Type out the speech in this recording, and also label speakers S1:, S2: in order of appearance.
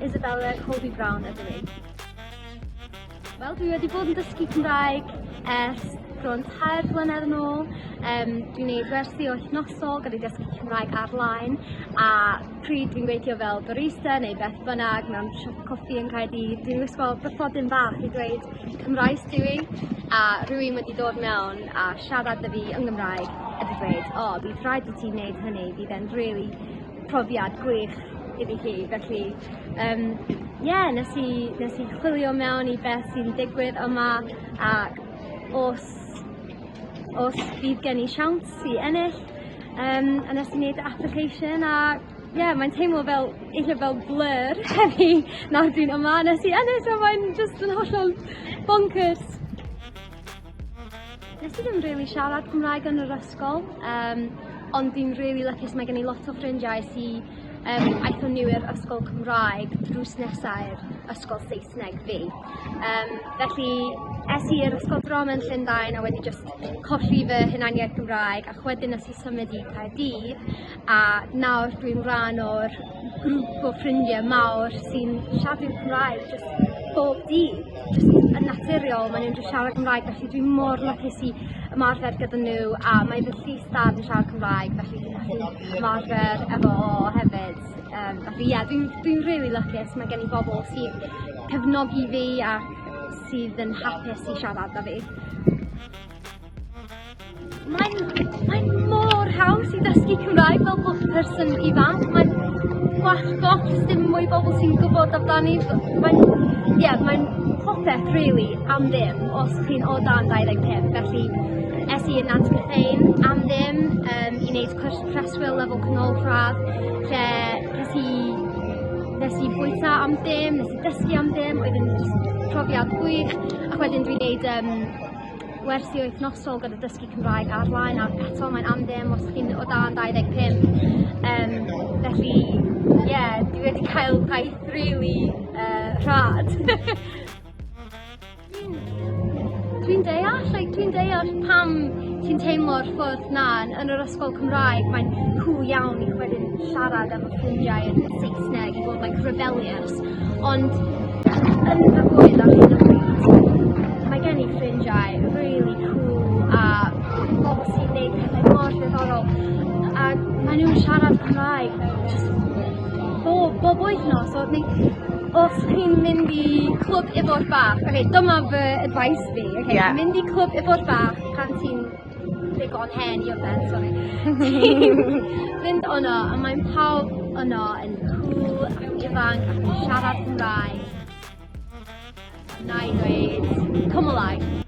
S1: Isabella Colby Browne ydw i. Wel, dwi wedi bod yn dysgu Cymraeg ers bron 3 blynedd yn ôl. Dwi'n gwneud wersi wythnosol gyda dysgu Cymraeg ar-line, a pryd dwi'n gweithio fel barista neu beth bynnag mewn siop coffi yn Caerdydd, dwi'n wisgo byffodyn bach i dweud Cymraes dwi i, a rhywun wedi dod mewn a siarad â fi yn Gymraeg wedi dweud, o, bydd rhaid i ti wneud hynny, bydd e'n really profiad gwych iddi hi, felly nes i chwilio mewn i beth sy'n digwydd yma, ac os bydd gen i siawns i ennill, a nes i wneud y application, a mae'n teimlo fel blur heddi nawr dwi'n yma, nes i ennill, a mae'n just yn hollol bonkers. Nes i ddim really siarad Cymraeg yn yr ysgol, ond dwi'n really lwcus, mae gen i lot o ffrindiau sy'n aethon nhw i'r ysgol Cymraeg drws nesau'r ysgol Saesneg fi. Felly, es i'r ysgol drama yn Llundain a wedi just colli fy hunaniaeth Cymraeg, ac wedyn nes i symud i Caerdydd, a nawr dwi'n rhan o'r grŵp o ffrindiau mawr sy'n siarad Cymraeg just bob dydd, just yn naturiol, maen nhw'n just siarad Cymraeg, felly dwi'n mor lwcus i ymarfer gyda nhw, a mae fy llys dad yn siarad Cymraeg, felly dwi'n gallu ymarfer efo o hefyd. Felly dwi'n really lwcus, mae gen i bobl sy'n cefnogi fi a sydd yn hapus i siarad â fi. Mae'n mor haws i ddysgu Cymraeg fel person ifanc. Mae'n gwallgoch, dim mwy bobl sy'n gwybod amdani. Mae'n popeth really am ddim os chi'n o dan 25, felly es i yn Nant Cyffein am ddim i wneud cwrs preswyl lefel canolradd, lle nes i bwyta am ddim, nes i dysgu am ddim, oedd yn profiad gwych, ac wedyn dwi'n gwneud wersi wythnosol gyda dysgu Cymraeg ar-line, a eto mae'n am ddim os chi'n o dan 25. Felly, dwi wedi cael daith really rhad. Dwi'n deall pam ti'n teimlo'r ffordd na yn yr ysgol Cymraeg. Mae'n cool iawn i wedyn siarad efo ffrindiau yn Saesneg i fod rebellious, ond yn fy bwyd ar hyn o bryd, mae gen i ffrindiau really cool a bobl sy'n gwneud pethau mor ddiddorol, a maen nhw'n siarad Cymraeg bob wythnos. Os chi'n mynd i clwb Ifor Bach, dyma fy advice fi, mynd i clwb Ifor Bach pan ti'n ddigon hen i yfed, ti'n fynd yno, a mae'n pawb yno yn cool ac ifanc ac yn siarad Cymraeg. Na i ddweud, come alive.